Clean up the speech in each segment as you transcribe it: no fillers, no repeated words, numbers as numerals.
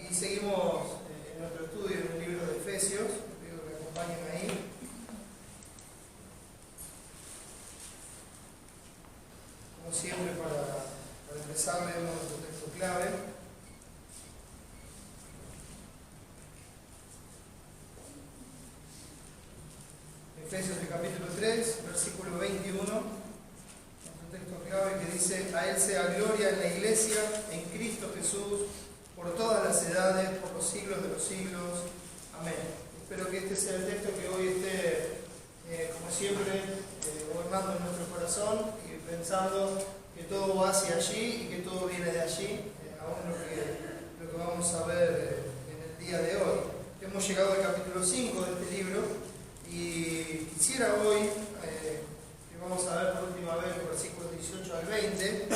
Y seguimos en nuestro estudio en el libro de Efesios. Les pido que me acompañen ahí. Como siempre, para empezar, leemos nuestro texto clave. Efesios del capítulo 3, versículo 21. Nuestro texto clave que dice: a Él sea gloria en la Iglesia, en Cristo Jesús, por todas las edades, por los siglos de los siglos. Amén. Espero que este sea el texto que hoy esté, como siempre, gobernando en nuestro corazón y pensando que todo va hacia allí y que todo viene de allí, aún lo que vamos a ver en el día de hoy. Hemos llegado al capítulo 5 de este libro y quisiera hoy, que vamos a ver por última vez los versículos 18 al 20,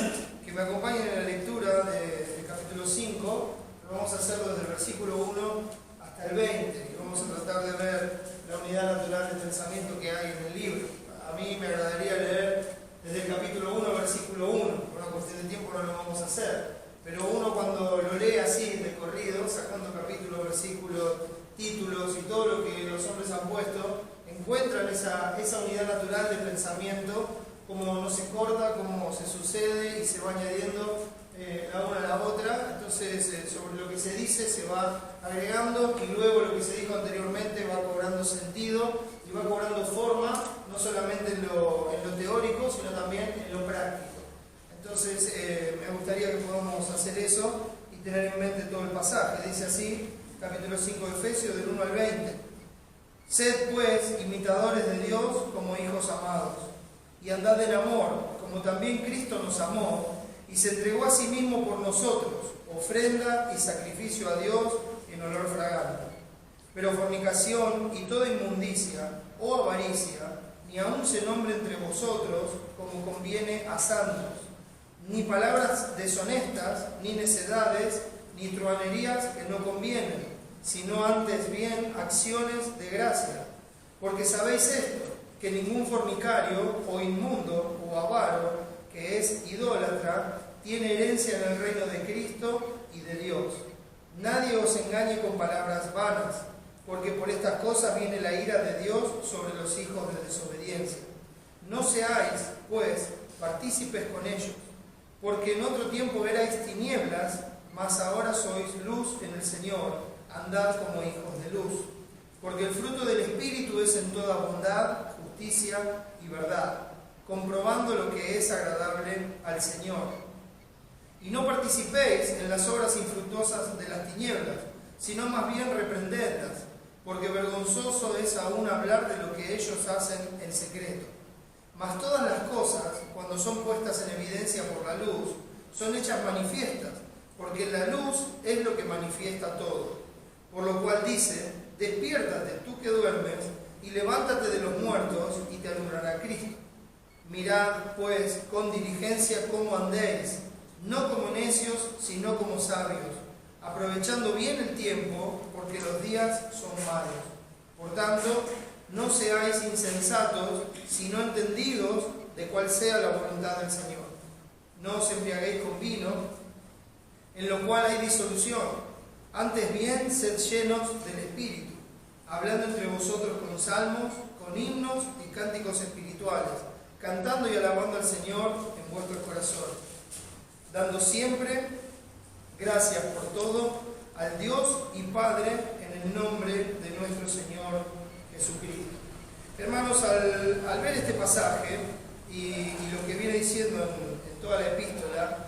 que me acompañen en la lectura del capítulo 5. Lo vamos a hacer desde el versículo 1 hasta el 20 y vamos a tratar de ver la unidad natural de pensamiento que hay en el libro. A mí me agradaría leer desde el capítulo 1, versículo 1. Por una cuestión de tiempo no lo vamos a hacer, pero uno cuando lo lee así de corrido, sacando capítulos, versículos, títulos y todo lo que los hombres han puesto, encuentran esa unidad natural de pensamiento, cómo no se corta, cómo se sucede y se va añadiendo la una a la otra. Entonces sobre lo que se dice se va agregando y luego lo que se dijo anteriormente va cobrando sentido y va cobrando forma, no solamente en lo teórico, sino también en lo práctico. Entonces me gustaría que podamos hacer eso y tener en mente todo el pasaje. Dice así, capítulo 5 de Efesios, del 1 al 20. Sed pues imitadores de Dios como hijos amados, y andad en amor, como también Cristo nos amó, y se entregó a sí mismo por nosotros, ofrenda y sacrificio a Dios en olor fragante. Pero fornicación y toda inmundicia o avaricia, ni aun se nombre entre vosotros como conviene a santos, ni palabras deshonestas, ni necedades, ni truhanerías que no convienen, sino antes bien acciones de gracia. Porque sabéis esto, que ningún fornicario o inmundo o avaro, que es idólatra, tiene herencia en el reino de Cristo y de Dios. Nadie os engañe con palabras vanas, porque por estas cosas viene la ira de Dios sobre los hijos de desobediencia. No seáis, pues, partícipes con ellos, porque en otro tiempo erais tinieblas, mas ahora sois luz en el Señor. Andad como hijos de luz, porque el fruto del Espíritu es en toda bondad, justicia y verdad, comprobando lo que es agradable al Señor. Y no participéis en las obras infructuosas de las tinieblas, sino más bien reprendedlas, porque vergonzoso es aún hablar de lo que ellos hacen en secreto. Mas todas las cosas, cuando son puestas en evidencia por la luz, son hechas manifiestas, porque la luz es lo que manifiesta todo. Por lo cual dice: despiértate, tú que duermes, y levántate de los muertos, y te alumbrará Cristo. Mirad, pues, con diligencia cómo andéis, no como necios, sino como sabios, aprovechando bien el tiempo, porque los días son malos. Por tanto, no seáis insensatos, sino entendidos de cuál sea la voluntad del Señor. No os embriaguéis con vino, en lo cual hay disolución. Antes bien, sed llenos del Espíritu, hablando entre vosotros con salmos, con himnos y cánticos espirituales, cantando y alabando al Señor en vuestros corazones, dando siempre gracias por todo al Dios y Padre en el nombre de nuestro Señor Jesucristo. Hermanos, al ver este pasaje y lo que viene diciendo en toda la epístola,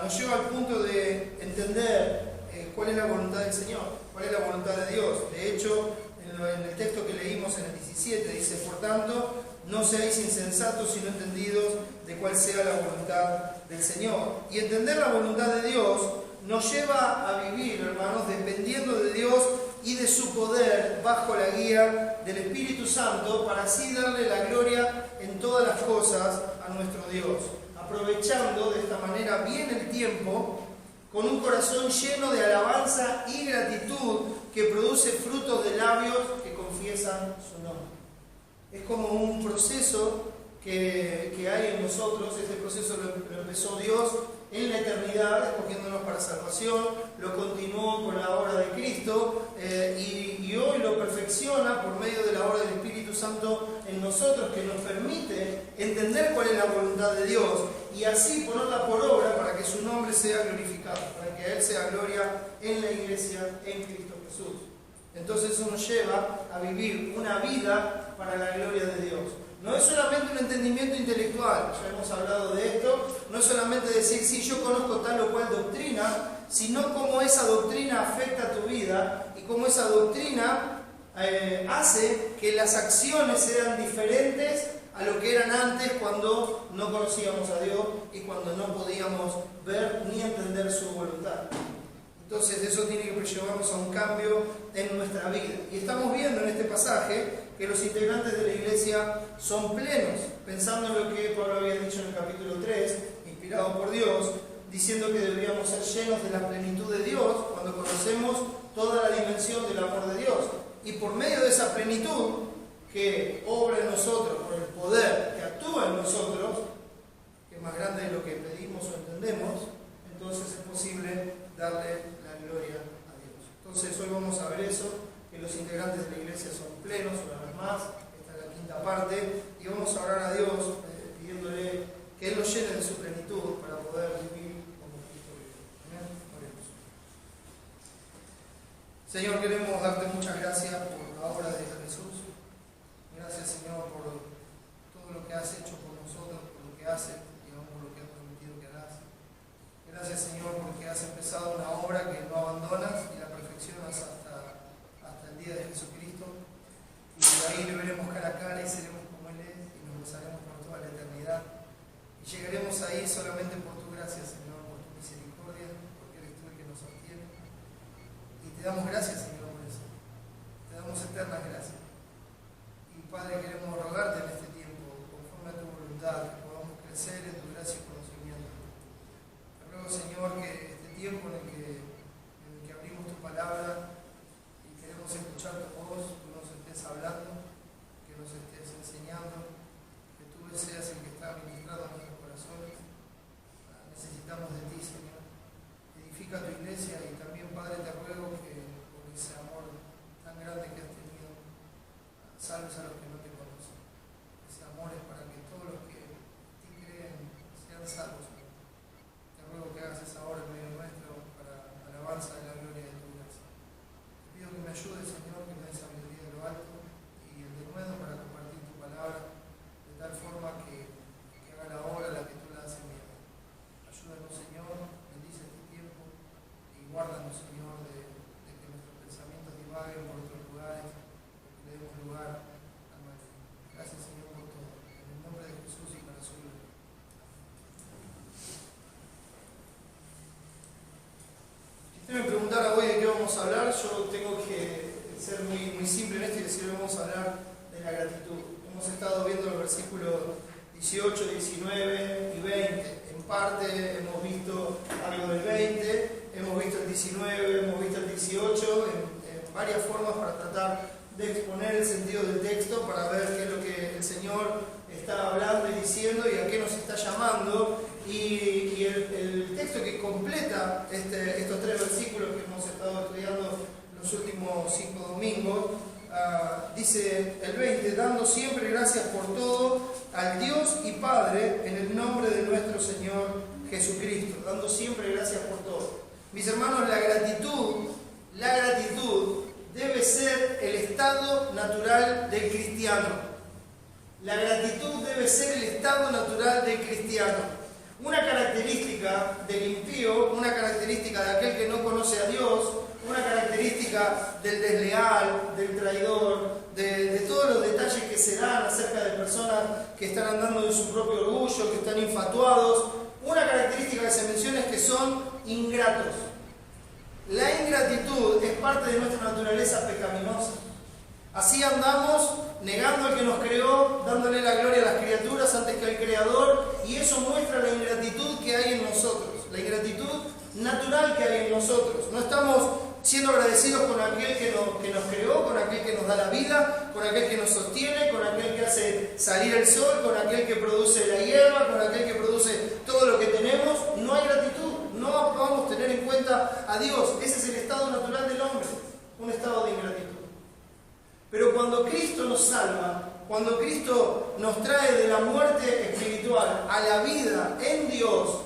nos lleva al punto de entender cuál es la voluntad del Señor, cuál es la voluntad de Dios. De hecho, en el texto que leímos en el 17 dice: por tanto, no seáis insensatos, sino entendidos de cuál sea la voluntad del Señor. Y entender la voluntad de Dios nos lleva a vivir, hermanos, dependiendo de Dios y de su poder, bajo la guía del Espíritu Santo, para así darle la gloria en todas las cosas a nuestro Dios, aprovechando de esta manera bien el tiempo, con un corazón lleno de alabanza y gratitud que produce frutos de labios que confiesan su nombre. Es como un proceso que hay en nosotros. Este proceso lo empezó Dios en la eternidad, escogiéndonos para salvación, lo continuó con la Cristo y hoy lo perfecciona por medio de la obra del Espíritu Santo en nosotros, que nos permite entender cuál es la voluntad de Dios y así ponerla por obra para que su nombre sea glorificado, para que a Él sea gloria en la iglesia, en Cristo Jesús. Entonces eso nos lleva a vivir una vida para la gloria de Dios. No es solamente un entendimiento intelectual, ya hemos hablado de esto, no es solamente decir, sí, yo conozco tal o cual doctrina, sino cómo esa doctrina afecta a tu vida y cómo esa doctrina hace que las acciones sean diferentes a lo que eran antes cuando no conocíamos a Dios y cuando no podíamos ver ni entender su voluntad. Entonces eso tiene que llevarnos a un cambio en nuestra vida. Y estamos viendo en este pasaje que los integrantes de la iglesia son plenos, pensando en lo que Pablo había dicho en el capítulo 3, inspirado por Dios, diciendo que deberíamos ser llenos de la plenitud de Dios cuando conocemos toda la dimensión del amor de Dios. Y por medio de esa plenitud que obra en nosotros, por el poder que actúa en nosotros, que es más grande de lo que pedimos o entendemos, entonces es posible darle la gloria a Dios. Entonces hoy vamos a ver eso, que los integrantes de la iglesia son plenos, una vez más, esta es la quinta parte, y vamos a orar a Dios pidiéndole que Él nos llene de su plenitud para poder vivir como Cristo vive. Amén. Oremos. Señor, queremos darte muchas gracias por la obra de Jesús. Gracias, Señor, por todo lo que has hecho por nosotros, por lo que haces y aún por lo que has prometido que harás. Gracias, Señor, porque has empezado una obra que no abandonas y la perfeccionas hasta el día de Jesucristo. Y ahí le veremos cara a cara y seremos como Él es y nos gozaremos por toda la eternidad. Y llegaremos ahí solamente por tu gracia, Señor, por tu misericordia, porque eres tú el que nos sostiene. Y te damos gracias, Señor, por eso. Te damos eternas gracias. Y Padre, queremos rogarte en este tiempo, conforme a tu voluntad, que podamos crecer en tu gracia y conocimiento. Te ruego, Señor, que este tiempo en el que abrimos tu palabra y queremos escuchar tu voz, tú nos estés hablando, que nos estés enseñando, que tú seas el que está ministrado a nuestros corazones. Necesitamos de ti, Señor. Edifica tu iglesia y también, Padre, te ruego que por ese amor tan grande que has tenido, salves a los que no te conocen. Ese amor es para que todos los que te creen sean salvos. Te ruego que hagas esa obra en medio nuestro para alabanza de la gloria de tu gracia. Te pido que me ayudes, Señor, que me des sabiduría de lo alto y el denuedo para compartir tu palabra de tal forma que haga la obra la que tú la has enviado. Ayúdanos, Señor, bendice este tiempo y guárdanos, Señor, de que nuestros pensamientos divaguen por otros lugares. Le demos lugar al Maestro. Gracias, Señor, por todo. En el nombre de Jesús y para su gloria. Si usted me preguntara hoy de qué vamos a hablar, yo tengo que ser muy simple en esto y decir que vamos a hablar de la gratitud. Hemos estado viendo los versículos 18, 19 y 20. En parte hemos visto algo del 20, hemos visto el 19, hemos visto el 18, en varias formas para tratar de exponer el sentido del texto, para ver qué es lo que el Señor está hablando y diciendo y a qué nos está llamando. Y el texto que completa estos tres versículos que hemos estado estudiando los últimos 5 domingos, dice el 20, dando siempre gracias por todo al Dios y Padre en el nombre de nuestro Señor Jesucristo, dando siempre gracias por todo. Mis hermanos, la gratitud debe ser el estado natural del cristiano. La gratitud debe ser el estado natural del cristiano. Una característica del impío, una característica de aquel que no conoce a Dios, una característica del desleal, del traidor, de todos los detalles que se dan acerca de personas que están andando de su propio orgullo, que están infatuados. Una característica que se menciona es que son ingratos. La ingratitud es parte de nuestra naturaleza pecaminosa. Así andamos negando al que nos creó, dándole la gloria a las criaturas antes que al Creador, y eso muestra la ingratitud que hay en nosotros, la ingratitud natural que hay en nosotros. No estamos siendo agradecidos con aquel que nos creó, con aquel que nos da la vida, con aquel que nos sostiene, con aquel que hace salir el sol, con aquel que produce la hierba, con aquel que produce todo lo que tenemos. No hay gratitud, no vamos a tener en cuenta a Dios. Ese es el estado natural del hombre. cuando Cristo nos salva, cuando Cristo nos trae de la muerte espiritual a la vida en Dios,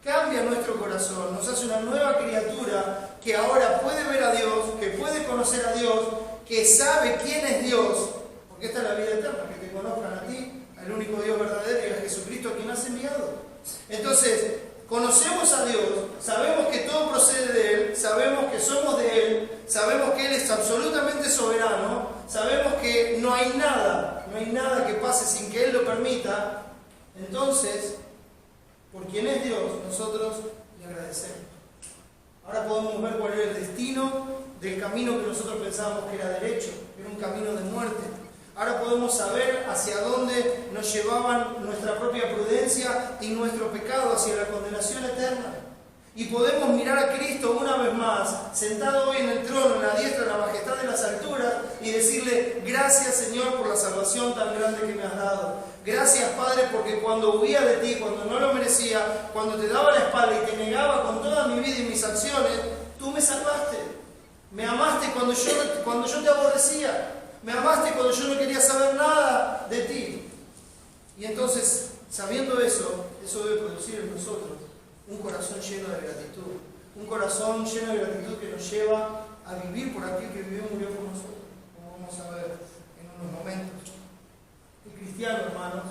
cambia nuestro corazón, nos hace una nueva criatura que ahora puede ver a Dios, que puede conocer a Dios, que sabe quién es Dios, porque esta es la vida eterna, que te conozcan a ti, al único Dios verdadero y a Jesucristo a quien has enviado. Entonces, conocemos a Dios, sabemos que todo procede de Él, sabemos que somos de Él, sabemos que Él es absolutamente soberano, sabemos que no hay nada que pase sin que Él lo permita. Entonces, por quien es Dios, nosotros le agradecemos. Ahora podemos ver cuál era el destino del camino que nosotros pensábamos que era derecho, que era un camino de muerte. Ahora podemos saber hacia dónde nos llevaban nuestra propia prudencia y nuestro pecado, hacia la condenación eterna. Y podemos mirar a Cristo una vez más, sentado hoy en el trono, en la diestra, en la majestad de las alturas, y decirle: gracias, Señor, por la salvación tan grande que me has dado. Gracias, Padre, porque cuando huía de ti, cuando no lo merecía, cuando te daba la espalda y te negaba con toda mi vida y mis acciones, tú me salvaste. Me amaste cuando yo te aborrecía. Me amaste cuando yo no quería saber nada de ti. Y entonces, sabiendo eso debe producir en nosotros un corazón lleno de gratitud. Un corazón lleno de gratitud que nos lleva a vivir por aquel que vivió y murió por nosotros, como vamos a ver en unos momentos. El cristiano, hermanos,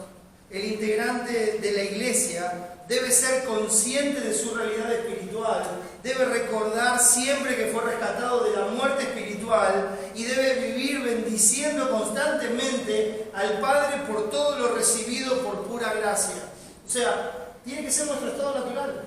el integrante de la iglesia, debe ser consciente de su realidad espiritual, debe recordar siempre que fue rescatado de la muerte espiritual y debe vivir bendiciendo constantemente al Padre por todo lo recibido por pura gracia. O sea, tiene que ser nuestro estado natural.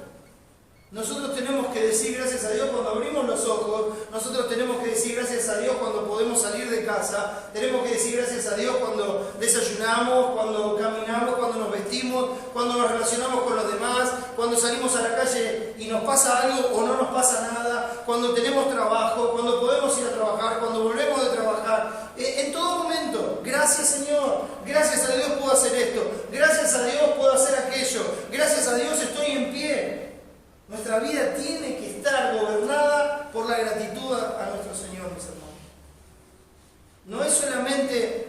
Nosotros tenemos que decir gracias a Dios cuando abrimos los ojos, nosotros tenemos que decir gracias a Dios cuando podemos salir de casa, tenemos que decir gracias a Dios cuando desayunamos, cuando caminamos, cuando nos vestimos, cuando nos relacionamos con los demás, cuando salimos a la calle y nos pasa algo o no nos pasa nada, cuando tenemos trabajo, cuando podemos ir a trabajar, cuando volvemos de trabajar. En todo momento, gracias Señor, gracias a Dios puedo hacer esto, gracias a Dios puedo hacer aquello, gracias a Dios estoy en pie. Nuestra vida tiene que estar gobernada por la gratitud a nuestro Señor, mis hermanos. No es solamente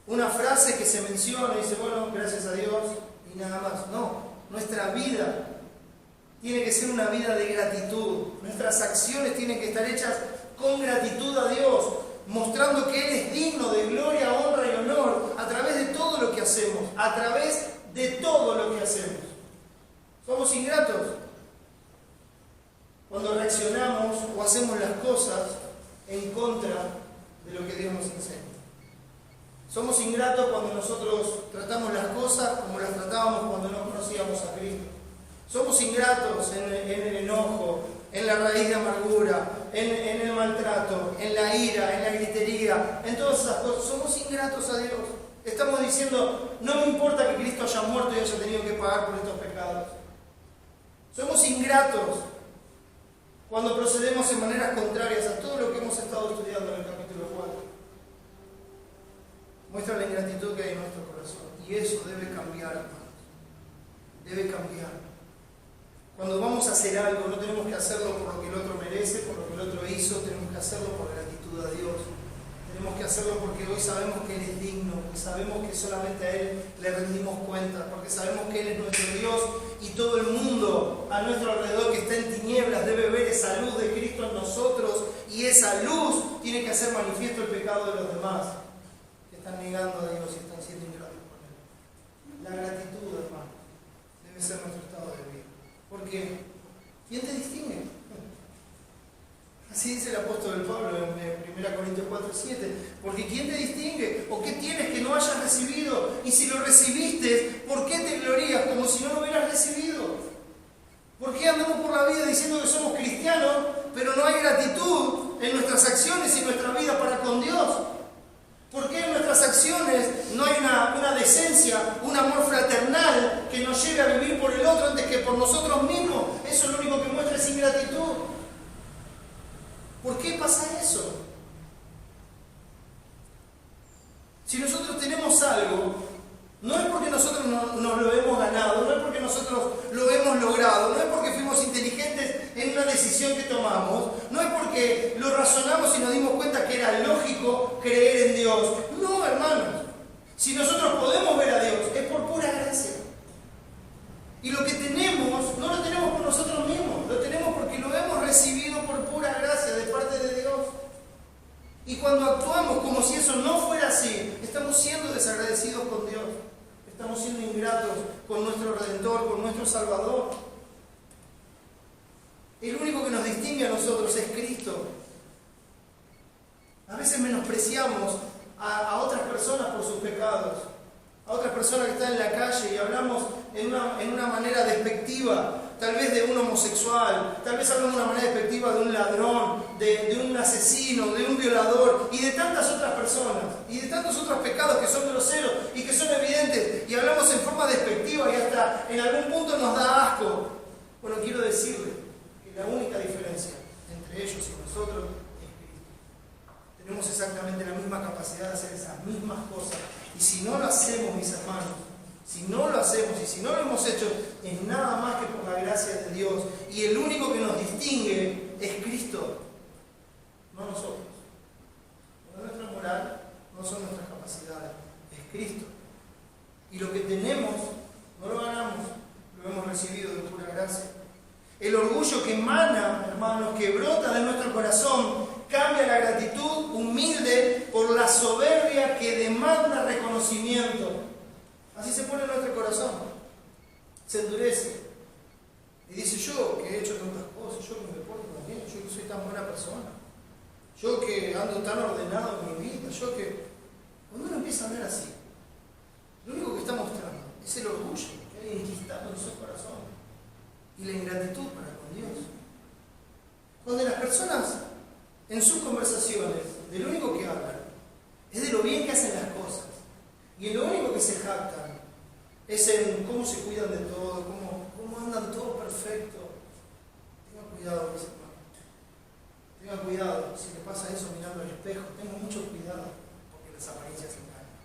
una frase que se menciona y dice, bueno, gracias a Dios y nada más. No, nuestra vida tiene que ser una vida de gratitud. Nuestras acciones tienen que estar hechas con gratitud a Dios, mostrando que Él es digno de gloria, honra y honor a través de todo lo que hacemos, a través de todo lo que hacemos. Somos ingratos cuando reaccionamos o hacemos las cosas en contra de lo que Dios nos enseña. Somos ingratos cuando nosotros tratamos las cosas como las tratábamos cuando no conocíamos a Cristo. Somos ingratos en el enojo, en la raíz de amargura, en el maltrato, en la ira, en la gritería, en todas esas cosas. Somos ingratos a Dios. Estamos diciendo, no me importa que Cristo haya muerto y haya tenido que pagar por estos pecados. Somos ingratos cuando procedemos en maneras contrarias a todo lo que hemos estado estudiando en el capítulo 4. Muestra la ingratitud que hay en nuestro corazón. Y eso debe cambiar, hermanos. Debe cambiar. Cuando vamos a hacer algo, no tenemos que hacerlo por lo que el otro merece, por lo que el otro hizo, tenemos que hacerlo por gratitud a Dios. Tenemos que hacerlo porque hoy sabemos que Él es digno, porque sabemos que solamente a Él le rendimos cuenta, porque sabemos que Él es nuestro Dios y todo el mundo a nuestro alrededor que está en tinieblas debe ver esa luz de Cristo en nosotros y esa luz tiene que hacer manifiesto el pecado de los demás que están negando a Dios y están siendo ingratos con Él. La gratitud, hermano, debe ser nuestro estado de vida. Porque, ¿quién te distingue? Así dice el apóstol Pablo en 1 Corintios 4:7. Porque ¿quién te distingue? ¿O qué tienes que no hayas recibido? Y si lo recibiste, ¿por qué te glorías como si no lo hubieras recibido? ¿Por qué andamos por la vida diciendo que somos cristianos, pero no hay gratitud en nuestras acciones y en nuestra vida para con Dios? ¿Por qué en nuestras acciones no hay una decencia, un amor fraternal que nos lleve a vivir por el otro antes que por nosotros mismos? Eso lo único que muestra es ingratitud. ¿Por qué pasa eso? Si nosotros tenemos algo, no es porque nosotros nos lo hemos ganado, no es porque nosotros lo hemos logrado, no es porque fuimos inteligentes en una decisión que tomamos, no es porque lo razonamos y nos dimos cuenta que era lógico creer en Dios Dios. No, hermanos. Si nosotros podemos ver a Dios, es por pura gracia. Y lo que tenemos, no lo tenemos por nosotros mismos, lo tenemos porque lo hemos recibido por pura gracia de parte de Dios. Y cuando actuamos como si eso no fuera así, estamos siendo desagradecidos con Dios. Estamos siendo ingratos con nuestro Redentor, con nuestro Salvador. El único que nos distingue a nosotros es Cristo. A veces menospreciamos a otras personas por sus pecados, a otras personas que están en la calle y hablamos en una manera despectiva, tal vez de un homosexual, tal vez hablamos de una manera despectiva de un ladrón, de un asesino, de un violador y de tantas otras personas y de tantos otros pecados que son groseros y que son evidentes y hablamos en forma despectiva y hasta en algún punto nos da asco. Bueno, quiero decirle que la única diferencia entre ellos y nosotros es Cristo. Tenemos exactamente la misma capacidad de hacer esas mismas cosas. Y si no lo hacemos, mis hermanos, si no lo hacemos y si no lo hemos hecho, es nada más que por la gracia de Dios. Y el único que nos distingue es Cristo, no nosotros. No es nuestra moral, no son nuestras capacidades, es Cristo. Y lo que tenemos, no lo ganamos, lo hemos recibido de pura gracia. El orgullo que emana, hermanos, que brota de nuestro corazón, cambia la gratitud humilde por la soberbia que demanda reconocimiento. Así se pone en nuestro corazón. Se endurece. Y dice, yo que he hecho tantas cosas, yo que me porto tan bien, yo que soy tan buena persona, yo que ando tan ordenado en mi vida, yo que... Cuando uno empieza a hablar así, lo único que está mostrando es el orgullo que hay enquistado en su corazón y la ingratitud para con Dios. Cuando las personas en sus conversaciones, de lo único que hablan es de lo bien que hacen las cosas y en lo único que se jactan es en cómo se cuidan de todo, cómo andan todo perfecto. Tengan cuidado, mis hermanos. Tengan cuidado si le pasa eso mirando al espejo. Tengan mucho cuidado porque las apariencias engañan.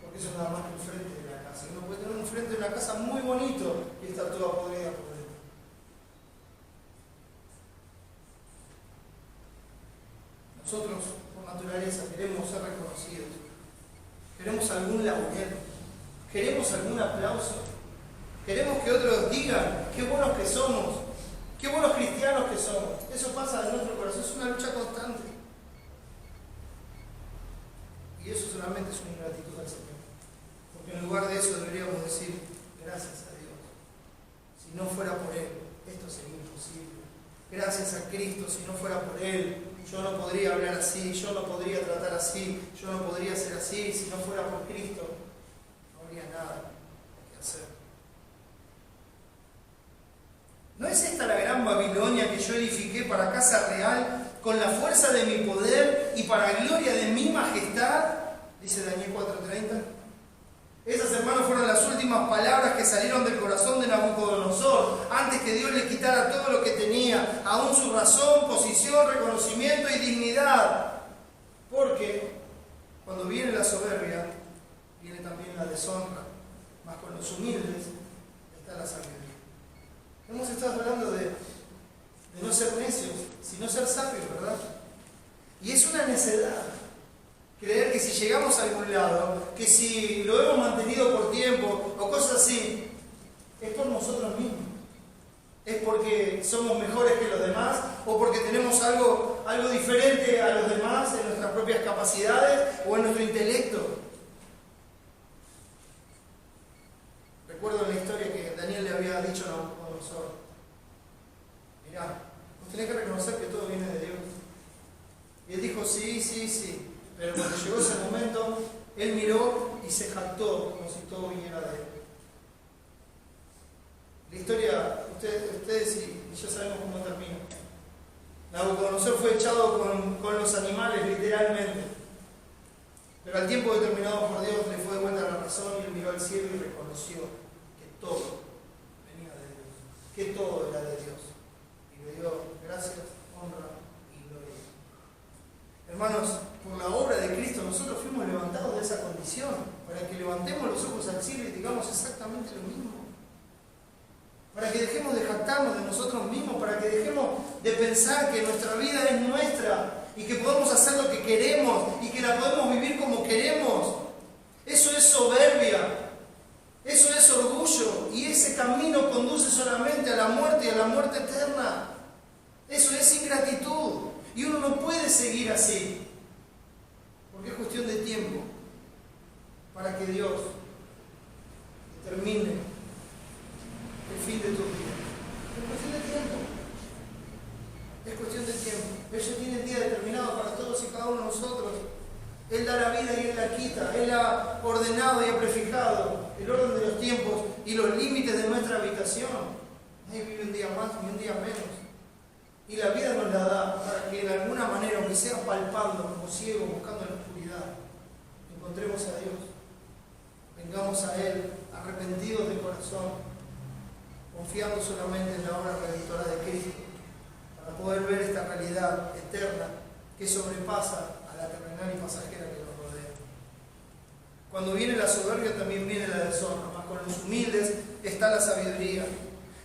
Porque eso es nada más que el frente de la casa. Uno puede tener un frente de una casa muy bonito y estar toda podrida por dentro. Nosotros, por naturaleza, queremos ser reconocidos. Queremos algún laurel. Queremos algún aplauso. Queremos que otros digan qué buenos que somos, qué buenos cristianos que somos. Eso pasa en nuestro corazón, es una lucha constante. Y eso solamente es una ingratitud al Señor. Porque en lugar de eso deberíamos decir, gracias a Dios. Si no fuera por Él, esto sería imposible. Gracias a Cristo, si no fuera por Él, yo no podría hablar así, yo no podría tratar así, yo no podría ser así. Si no fuera por Cristo, no habría nada que hacer. ¿No es esta la gran Babilonia que yo edifiqué para casa real con la fuerza de mi poder y para gloria de mi majestad? Dice Daniel 4:30. Esas, hermanos, fueron las últimas palabras que salieron del corazón de Nabucodonosor, antes que Dios le quitara todo lo que tenía, aún su razón, posición, reconocimiento y dignidad. Porque cuando viene la soberbia, viene también la deshonra, mas con los humildes está la sabiduría. Hemos estado hablando de no ser necios, sino ser sabios, ¿verdad? Y es una necedad creer que si llegamos a algún lado, que si lo hemos mantenido por tiempo o cosas así, es por nosotros mismos. Es porque somos mejores que los demás o porque tenemos algo diferente a los demás en nuestras propias capacidades o en nuestro intelecto. Recuerdo la historia que Daniel le había dicho a Nabucodonosor. Mirá, vos tenés que reconocer que todo viene de Dios. Y él dijo, sí. Pero cuando llegó ese momento, él miró y se jactó como si todo viniera de él. La historia, ustedes y yo sabemos cómo termina. Nabucodonosor fue echado con los animales, literalmente. Pero al tiempo determinado por Dios le fue de vuelta la razón y él miró al cielo y reconoció que todo venía de Dios, que todo era de Dios. Y le dio gracias, honra y gloria. Hermanos, por la obra de Cristo nosotros fuimos levantados de esa condición, para que levantemos los ojos al cielo y digamos exactamente lo mismo. Para que dejemos de jactarnos de nosotros mismos, para que dejemos de pensar que nuestra vida es nuestra y que podemos hacer lo que queremos y que la podemos vivir como queremos. Eso es soberbia, eso es orgullo, y ese camino conduce solamente a la muerte y a la muerte eterna. Eso es ingratitud, y uno no puede seguir así, porque es cuestión de tiempo para que Dios determine el fin de tu vida. Es cuestión de tiempo. Es cuestión de tiempo. Él ya tiene el día determinado para todos y cada uno de nosotros. Él da la vida y Él la quita. Él ha ordenado y ha prefijado el orden de los tiempos y los límites de nuestra habitación. Nadie vive un día más ni un día menos. Y la vida nos la da para que de alguna manera, aunque sea palpando como ciegos buscando en la oscuridad, encontremos a Dios. Vengamos a Él arrepentidos de corazón, confiando solamente en la obra redentora de Cristo, para poder ver esta realidad eterna que sobrepasa a la terrenal y pasajera que nos rodea. Cuando viene la soberbia también viene la deshonra, mas con los humildes está la sabiduría.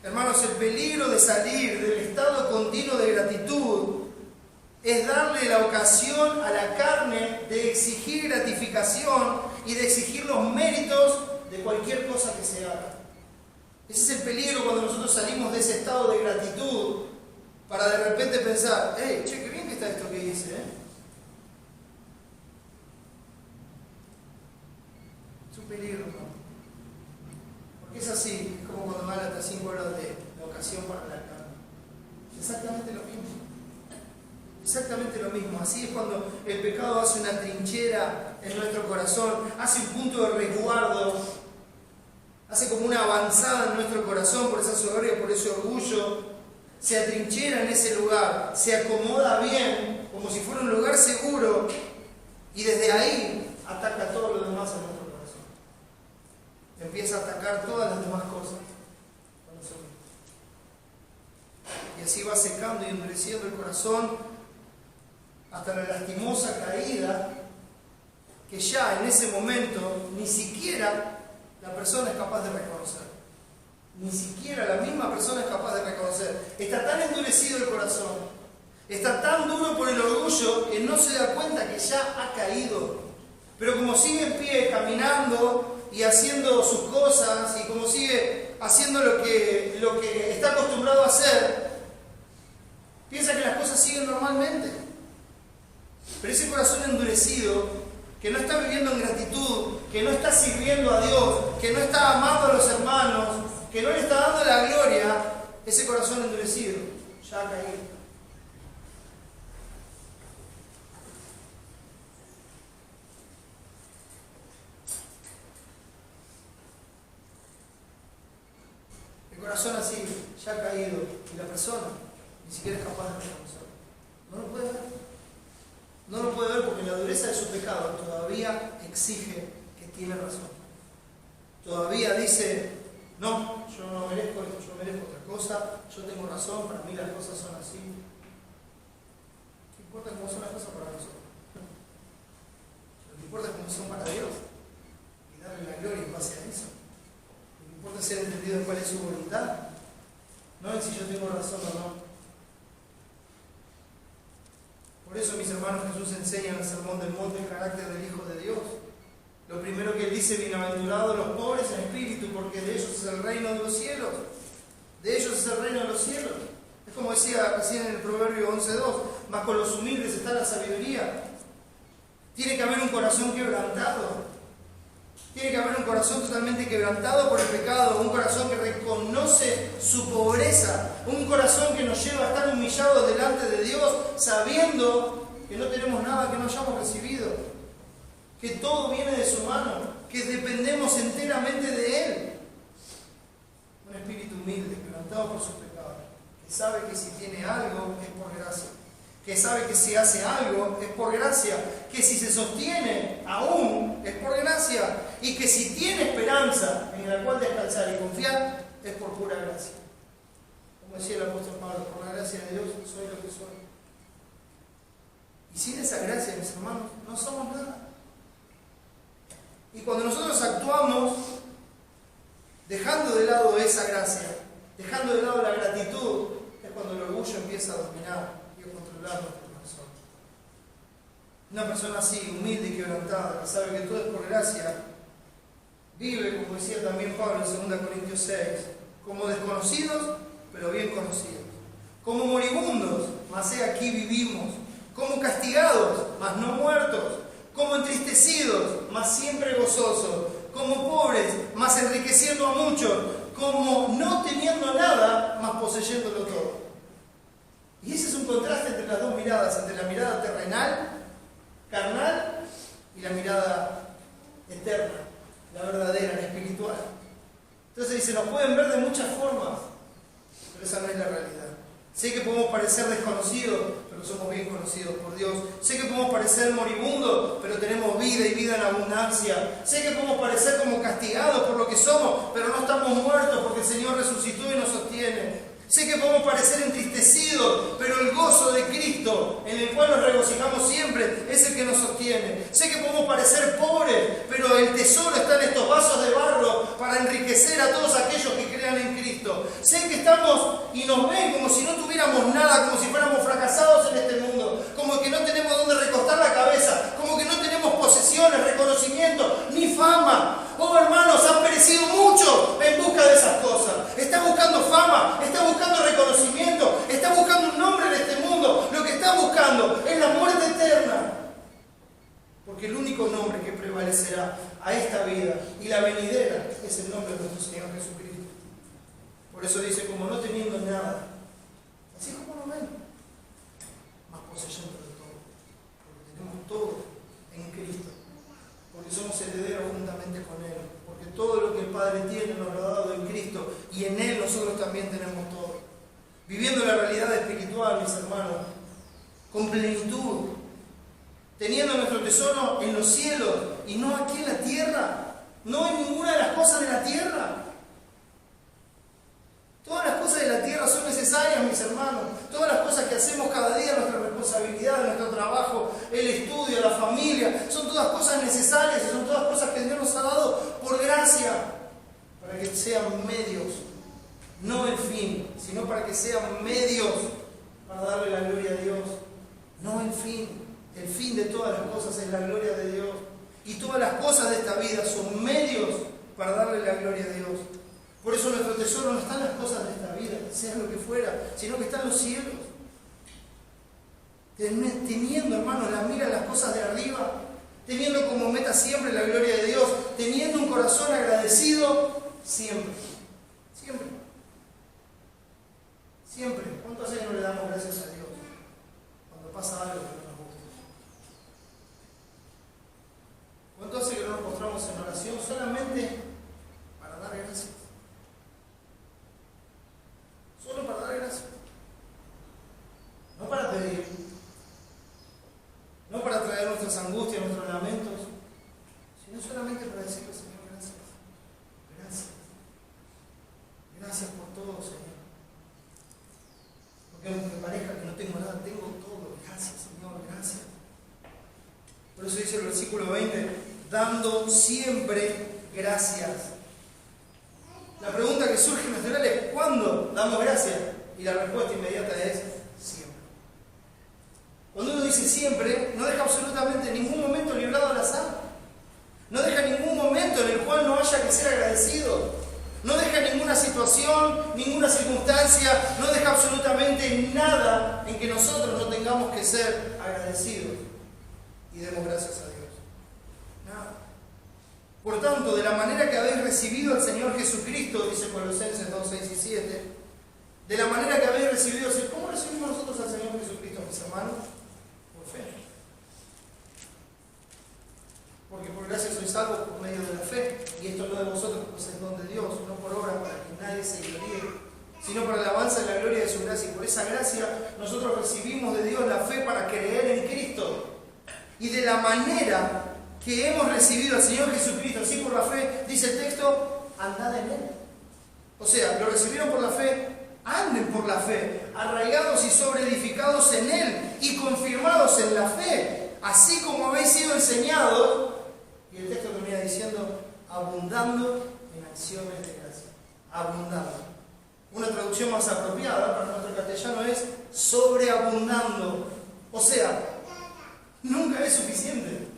Hermanos, el peligro de salir del estado continuo de gratitud es darle la ocasión a la carne de exigir gratificación y de exigir los méritos de cualquier cosa que se haga. Ese es el peligro cuando nosotros salimos de ese estado de gratitud para de repente pensar, che, qué bien que está esto que hice, Es un peligro, ¿no? Porque es así, es como cuando Gálatas 5 habla de la ocasión para la carne. Exactamente lo mismo. Exactamente lo mismo. Así es cuando el pecado hace una trinchera en nuestro corazón, hace un punto de resguardo, hace como una avanzada en nuestro corazón por esa soberbia, por ese orgullo, se atrinchera en ese lugar, se acomoda bien, como si fuera un lugar seguro, y desde ahí ataca todo lo demás en nuestro corazón. Empieza a atacar todas las demás cosas. Y así va secando y endureciendo el corazón hasta la lastimosa caída que ya en ese momento ni siquiera la persona es capaz de reconocer. Ni siquiera la misma persona es capaz de reconocer. Está tan endurecido el corazón, está tan duro por el orgullo que no se da cuenta que ya ha caído. Pero como sigue en pie, caminando y haciendo sus cosas, y como sigue haciendo lo que está acostumbrado a hacer, piensa que las cosas siguen normalmente. Pero ese corazón endurecido, que no está viviendo en gratitud, que no está sirviendo a Dios, que no está amando a los hermanos, que no le está dando la gloria, ese corazón endurecido ya ha caído. El corazón así ya ha caído y la persona ni siquiera es capaz de reconocerlo. No lo puede ver. No lo puede ver porque la dureza de su pecado todavía exige que tiene razón. Todavía dice, no, yo no merezco esto, yo merezco otra cosa, yo tengo razón, para mí las cosas son así. ¿Qué importa cómo son las cosas para nosotros? Lo que importa es cómo son para Dios y darle la gloria en base a eso. Lo que importa es ser entendido en cuál es su voluntad, no en si yo tengo razón o no. Por eso, mis hermanos, Jesús enseña en el Sermón del Monte el carácter del Hijo de Dios. Lo primero que Él dice, bienaventurados los pobres en espíritu, porque de ellos es el reino de los cielos. De ellos es el reino de los cielos. Es como decía recién en el Proverbio 11:2, mas con los humildes está la sabiduría. Tiene que haber un corazón quebrantado. Tiene que haber un corazón totalmente quebrantado por el pecado, un corazón que reconoce su pobreza, un corazón que nos lleva a estar humillados delante de Dios, sabiendo que no tenemos nada que no hayamos recibido, que todo viene de su mano, que dependemos enteramente de Él. Un espíritu humilde, quebrantado por sus pecados, que sabe que si tiene algo es por gracia, que sabe que si hace algo es por gracia, que si se sostiene aún es por gracia, y que si tiene esperanza en la cual descansar y confiar es por pura gracia. Como decía el apóstol Pablo, por la gracia de Dios soy lo que soy. Y sin esa gracia, mis hermanos, no somos nada. Y cuando nosotros actuamos dejando de lado esa gracia, dejando de lado la gratitud, es cuando el orgullo empieza a dominar y a controlar nuestro corazón. Una persona así, humilde y quebrantada, que sabe que todo es por gracia, vive, como decía también Pablo en 2 Corintios 6, como desconocidos, pero bien conocidos. Como moribundos, mas he aquí vivimos. Como castigados, mas no muertos. Como entristecidos, mas siempre gozosos. Como pobres, mas enriqueciendo a muchos. Como no teniendo nada, mas poseyéndolo todo. Y ese es un contraste entre las dos miradas, entre la mirada terrenal, carnal, y la mirada eterna, la verdadera, la espiritual. Entonces dice, nos pueden ver de muchas formas, pero esa no es la realidad. Sé que podemos parecer desconocidos, pero somos bien conocidos por Dios. Sé que podemos parecer moribundos, pero tenemos vida y vida en abundancia. Sé que podemos parecer como castigados por lo que somos, pero no estamos muertos porque el Señor resucitó y nos sostiene. Sé que podemos parecer entristecidos, pero el gozo de Cristo, en el cual nos regocijamos siempre, es el que nos sostiene. Sé que podemos parecer pobres, pero el tesoro está en estos vasos de barro para enriquecer a todos aquellos que crean en Cristo. Sé que estamos y nos ven como si no tuviéramos nada, como si fuéramos fracasados en este mundo, como que no tenemos dónde recostar la cabeza, como que no tenemos posesiones, reconocimiento, ni fama. Oh, hermanos, han perecido mucho en busca de esas cosas. Está buscando fama, está buscando reconocimiento, está buscando un nombre en este mundo. Lo que está buscando es la muerte eterna. Porque el único nombre que prevalecerá a esta vida y la venidera es el nombre de nuestro Señor Jesucristo. Por eso dice, como no teniendo nada, así como lo ven, más poseyendo de todo. Porque tenemos todo en Cristo. Porque somos herederos juntamente con Él, porque todo lo que el Padre tiene nos lo ha dado en Cristo y en Él nosotros también tenemos todo. Viviendo la realidad espiritual, mis hermanos, con plenitud, teniendo nuestro tesoro en los cielos y no aquí en la tierra, no en ninguna de las cosas de la tierra. Todas las cosas de la tierra son necesarias, mis hermanos. Todas las cosas que hacemos cada día, nuestra responsabilidad, nuestro trabajo, el estudio, la familia, son todas cosas necesarias y son todas cosas que Dios nos ha dado por gracia, para que sean medios, no el fin, sino para que sean medios para darle la gloria a Dios, no el fin. El fin de todas las cosas es la gloria de Dios. Y todas las cosas de esta vida son medios para darle la gloria a Dios. Por eso nuestro tesoro no está en las cosas de esta vida, sea lo que fuera, sino que está en los cielos. Teniendo, hermanos, la mira en las cosas de arriba, teniendo como meta siempre la gloria de Dios, teniendo un corazón agradecido siempre. Siempre. Siempre. ¿Cuánto hace que no le damos gracias a Dios cuando pasa algo que no nos gusta? ¿Cuánto hace que no nos postramos en oración solamente para dar gracias? Solo para dar gracias. No para pedir. No para traer nuestras angustias, nuestros lamentos, sino solamente para decirle, Señor, gracias. Gracias. Gracias por todo, Señor. Porque aunque parezca que no tengo nada, tengo todo. Gracias, Señor, gracias. Por eso dice el versículo 20, dando siempre gracias. La pregunta que surge natural es, ¿cuándo damos gracias? Y la respuesta inmediata es, siempre. Cuando uno dice siempre, no deja absolutamente ningún momento librado al azar. No deja ningún momento en el cual no haya que ser agradecido. No deja ninguna situación, ninguna circunstancia, no deja absolutamente nada en que nosotros no tengamos que ser agradecidos. Y demos gracias a Dios. Nada. Por tanto, de la manera que habéis recibido al Señor Jesucristo, dice Colosenses 2, 6 y 7, de la manera que habéis recibido, ¿cómo recibimos nosotros al Señor Jesucristo, mis hermanos? Por fe. Porque por gracia sois salvos por medio de la fe, y esto no de vosotros, pues es don de Dios, no por obra para que nadie se gloríe, sino para la alabanza de la gloria de su gracia. Y por esa gracia nosotros recibimos de Dios la fe para creer en Cristo. Y de la manera que hemos recibido al Señor Jesucristo, así por la fe, dice el texto, andad en Él. O sea, lo recibieron por la fe, anden por la fe, arraigados y sobreedificados en Él y confirmados en la fe, así como habéis sido enseñados. Y el texto termina diciendo, abundando en acciones de gracia. Abundando. Una traducción más apropiada para nuestro castellano es sobreabundando. O sea, Nunca es suficiente.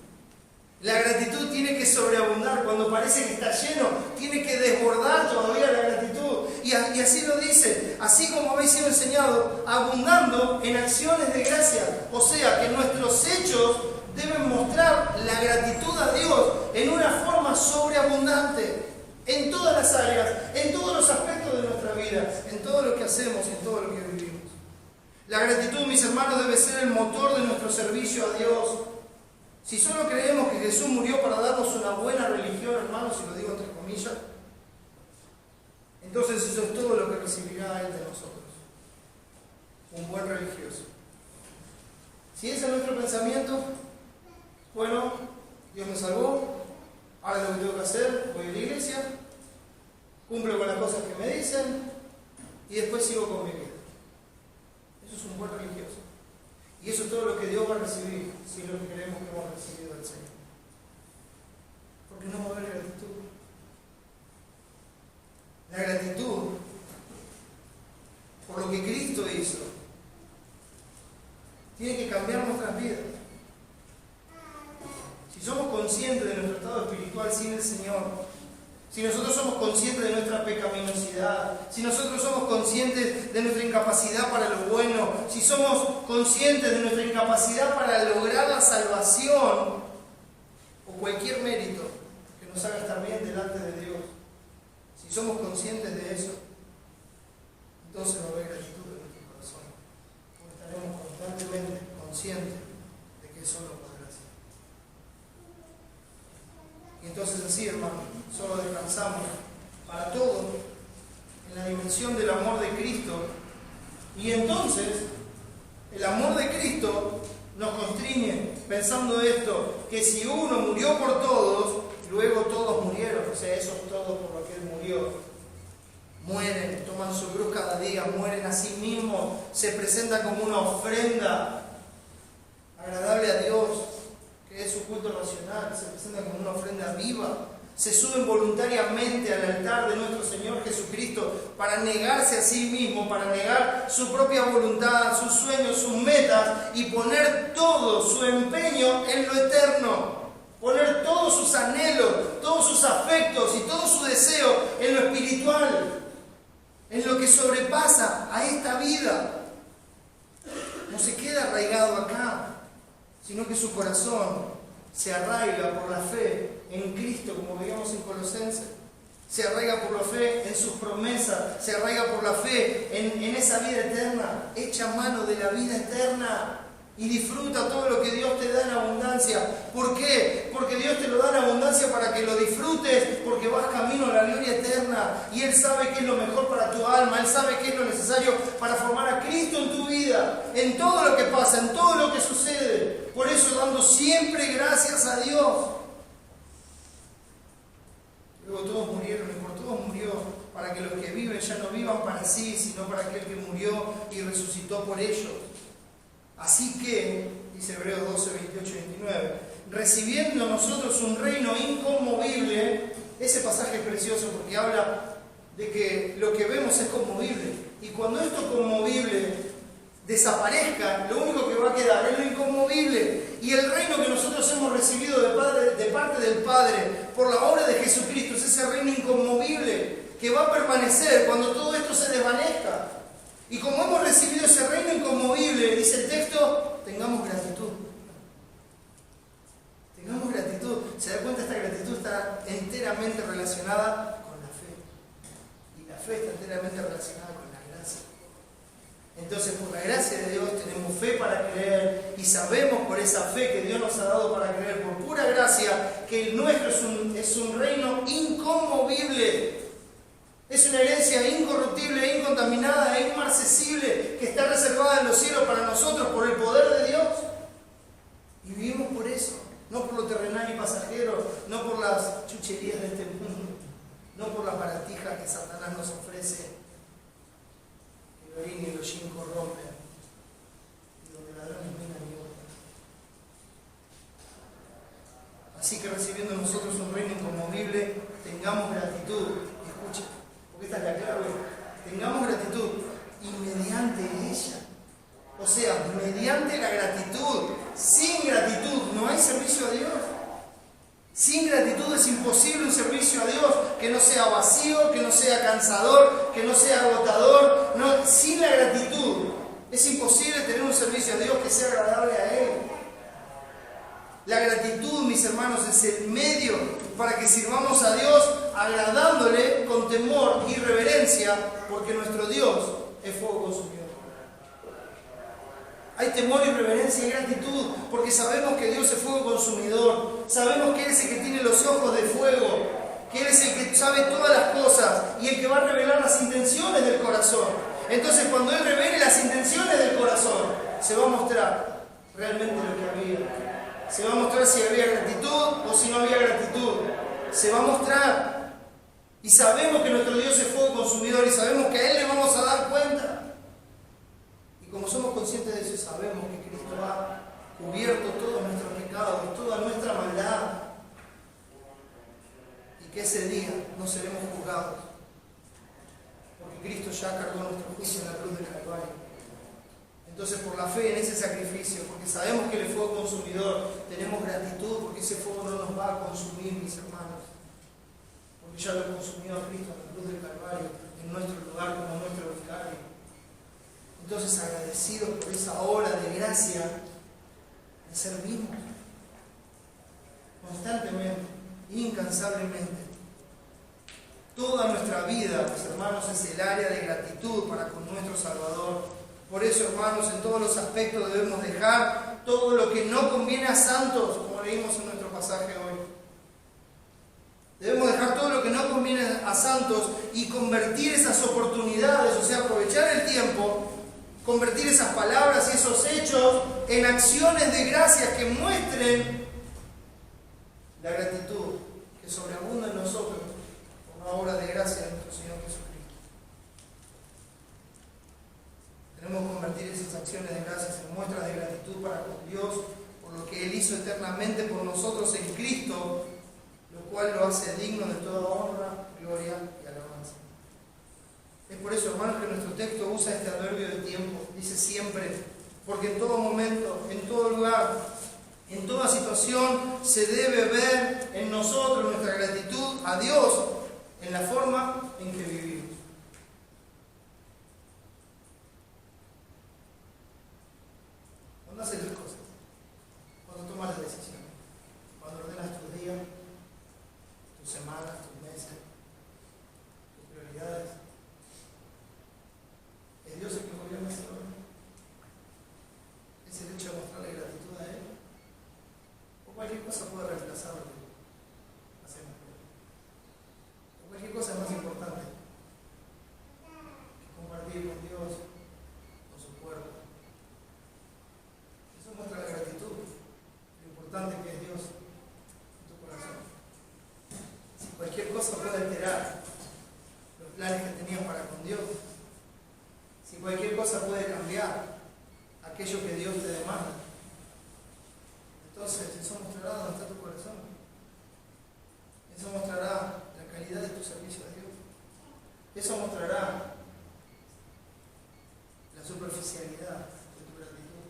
La gratitud tiene que sobreabundar. Cuando parece que está lleno, tiene que desbordar todavía la gratitud. Y así lo dice, así como habéis sido enseñados, abundando en acciones de gracia. O sea, que nuestros hechos deben mostrar la gratitud a Dios en una forma sobreabundante. En todas las áreas, en todos los aspectos de nuestra vida, en todo lo que hacemos y en todo lo que vivimos. La gratitud, mis hermanos, debe ser el motor de nuestro servicio a Dios. Si solo creemos que Jesús murió para darnos una buena religión, hermanos, y lo digo entre comillas, entonces eso es todo lo que recibirá Él de nosotros. Un buen religioso. Si ese es nuestro pensamiento, bueno, Dios me salvó, ahora lo que tengo que hacer, voy a la iglesia, cumplo con las cosas que me dicen y después sigo con mi vida. Eso es un buen religioso. Y eso es todo lo que Dios va a recibir, si es lo que creemos que hemos recibido del Señor. Porque no va a haber gratitud. La gratitud por lo que Cristo hizo tiene que cambiar nuestras vidas. Si somos conscientes de nuestro estado espiritual sin el Señor, si nosotros somos conscientes de nuestra pecaminosidad, si nosotros somos conscientes de nuestra incapacidad para lo bueno, si somos conscientes de nuestra incapacidad para lograr la salvación o cualquier mérito que nos haga estar bien delante de Dios, si somos conscientes de eso, entonces va a haber gratitud en nuestro corazón, porque estaremos constantemente conscientes de que eso no podrá ser. Y entonces así, hermano, solo descansamos para todo en la dimensión del amor de Cristo. Y entonces, el amor de Cristo nos constriñe pensando esto, que si uno murió por todos, luego todos murieron. O sea, esos todos por los que Él murió, mueren, toman su cruz cada día, mueren a sí mismos, se presentan como una ofrenda agradable a Dios, que es su culto racional, se presentan como una ofrenda viva. Se suben voluntariamente al altar de nuestro Señor Jesucristo para negarse a sí mismo, para negar su propia voluntad, sus sueños, sus metas y poner todo su empeño en lo eterno. Poner todos sus anhelos, todos sus afectos y todo su deseo en lo espiritual, en lo que sobrepasa a esta vida. No se queda arraigado acá, sino que su corazón se arraiga por la fe en Cristo, como veíamos en Colosenses. Se arraiga por la fe en sus promesas, se arraiga por la fe en esa vida eterna, echa mano de la vida eterna y disfruta todo lo que Dios te da en abundancia. ¿Por qué? Porque Dios te lo da en abundancia para que lo disfrutes, porque vas camino a la gloria eterna y Él sabe qué es lo mejor para tu alma, Él sabe qué es lo necesario para formar a Cristo en tu vida, en todo lo que pasa, en todo lo que sucede. Por eso dando siempre gracias a Dios. Luego todos murieron y por todos murió, para que los que viven ya no vivan para sí, sino para aquel que murió y resucitó por ellos. Así que, dice Hebreos 12, 28 y 29, recibiendo nosotros un reino inconmovible, ese pasaje es precioso porque habla de que lo que vemos es conmovible. Y cuando esto conmovible desaparezca, lo único que va a quedar es lo inconmovible. Y el reino que nosotros hemos recibido de parte del Padre por la obra de Jesucristo es ese reino inconmovible que va a permanecer cuando todo esto se desvanezca. Y como hemos recibido ese reino inconmovible, dice el texto, tengamos gratitud. Tengamos gratitud. ¿Se da cuenta? Esta gratitud está enteramente relacionada con la fe. Y la fe está enteramente relacionada con la gracia. Entonces, por la gracia de Dios tenemos fe para creer y sabemos por esa fe que Dios nos ha dado para creer, por pura gracia, que el nuestro es un reino inconmovible. Es una herencia incorruptible, incontaminada e inmarcesible que está reservada en los cielos para nosotros por el poder de Dios. Y vivimos por eso, no por lo terrenal y pasajero, no por las chucherías de este mundo, no por las baratijas que Satanás nos ofrece, que el orín y el hollín corrompen, y donde ladrones minan y hurtan. Así que recibiendo nosotros un reino inconmovible, tengamos gratitud. Escuchen, porque esta es la clave. Tengamos gratitud y mediante ella. O sea, mediante la gratitud. Sin gratitud hay servicio a Dios. Sin gratitud es imposible un servicio a Dios que no sea vacío, que no sea cansador, que no sea agotador. No, sin la gratitud es imposible tener un servicio a Dios que sea agradable a Él. La gratitud, mis hermanos, es el medio para que sirvamos a Dios agradándole con temor y reverencia, porque nuestro Dios es fuego consumidor. Hay temor y reverencia y gratitud porque sabemos que Dios es fuego consumidor. Sabemos que Él es el que tiene los ojos de fuego, que Él es el que sabe todas las cosas y el que va a revelar las intenciones del corazón. Entonces, cuando Él revele las intenciones del corazón, se va a mostrar realmente lo que había. Se va a mostrar si había gratitud o si no había gratitud. Se va a mostrar. Y sabemos que nuestro Dios es fuego consumidor y sabemos que a Él le vamos a dar cuenta. Y como somos conscientes de eso, sabemos que Cristo ha cubierto todos nuestros pecados, toda nuestra maldad. Y que ese día no seremos juzgados. Porque Cristo ya cargó nuestro juicio en la cruz del Calvario. Entonces, por la fe en ese sacrificio, porque sabemos que Él es fuego consumidor, tenemos gratitud porque ese fuego no nos va a consumir, mis hermanos. Porque ya lo consumió a Cristo en la cruz del Calvario, en nuestro lugar como nuestro vicario. Entonces, agradecidos por esa obra de gracia, le servimos constantemente, incansablemente. Toda nuestra vida, mis hermanos, es el área de gratitud para con nuestro Salvador. Por eso, hermanos, en todos los aspectos debemos dejar todo lo que no conviene a santos, como leímos en nuestro pasaje hoy. Debemos dejar todo lo que no conviene a santos y convertir esas oportunidades, o sea, aprovechar el tiempo, convertir esas palabras y esos hechos en acciones de gracia que muestren la gratitud que sobreabunda en nosotros por la obra de gracia de nuestro Señor Jesucristo. Debemos convertir esas acciones de gracias en muestras de gratitud para con Dios por lo que Él hizo eternamente por nosotros en Cristo, lo cual lo hace digno de toda honra, gloria y alabanza. Es por eso, hermanos, que nuestro texto usa este adverbio de tiempo. Dice siempre, porque en todo momento, en todo lugar, en toda situación, se debe ver en nosotros nuestra gratitud a Dios en la forma en que vivimos. Cuando haces las cosas, cuando tomas las decisiones, cuando ordenas tus días, tus semanas, tus meses, tus prioridades. ¿Es Dios el que gobierna ese orden? ¿Es el hecho de mostrarle gratitud a Él? ¿O cualquier cosa puede reemplazar lo que hacemos? ¿O cualquier cosa es más importante que compartir con Dios, con su cuerpo? Eso muestra la gratitud, lo importante que es Dios en tu corazón. Si cualquier cosa puede alterar los planes que tenías para con Dios, si cualquier cosa puede cambiar aquello que Dios te demanda, entonces eso mostrará dónde está tu corazón. Eso mostrará la calidad de tu servicio a Dios. Eso mostrará la superficialidad de tu gratitud.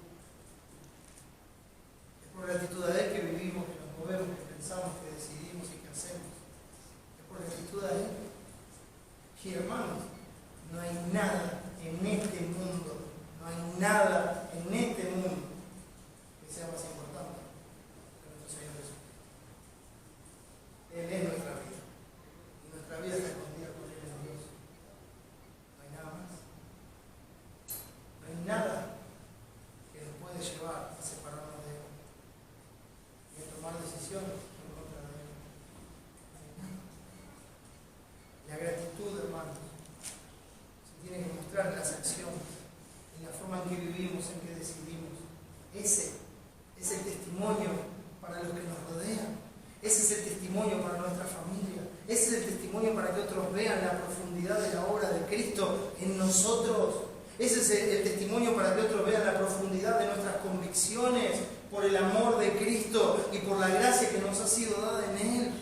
Es por gratitud a Él que vivimos, que nos movemos, que pensamos, que decidimos y que hacemos. Es por gratitud a Él. Y hermanos, no hay nada en este mundo, no hay nada en este mundo que sea más importante que nuestro Señor Jesús. Él es nuestra vida. Y nuestra vida está escondida con Él en Dios. No hay nada más. No hay nada que nos puede llevar a separarnos de Él y a tomar decisiones en contra de Él. No hay nada. La gratitud, hermanos, tiene que mostrar en las acciones, en la forma en que vivimos, en que decidimos. Ese es el testimonio para los que nos rodean. Ese es el testimonio para nuestra familia. Ese es el testimonio para que otros vean la profundidad de la obra de Cristo en nosotros. Ese es el testimonio para que otros vean la profundidad de nuestras convicciones por el amor de Cristo y por la gracia que nos ha sido dada en Él.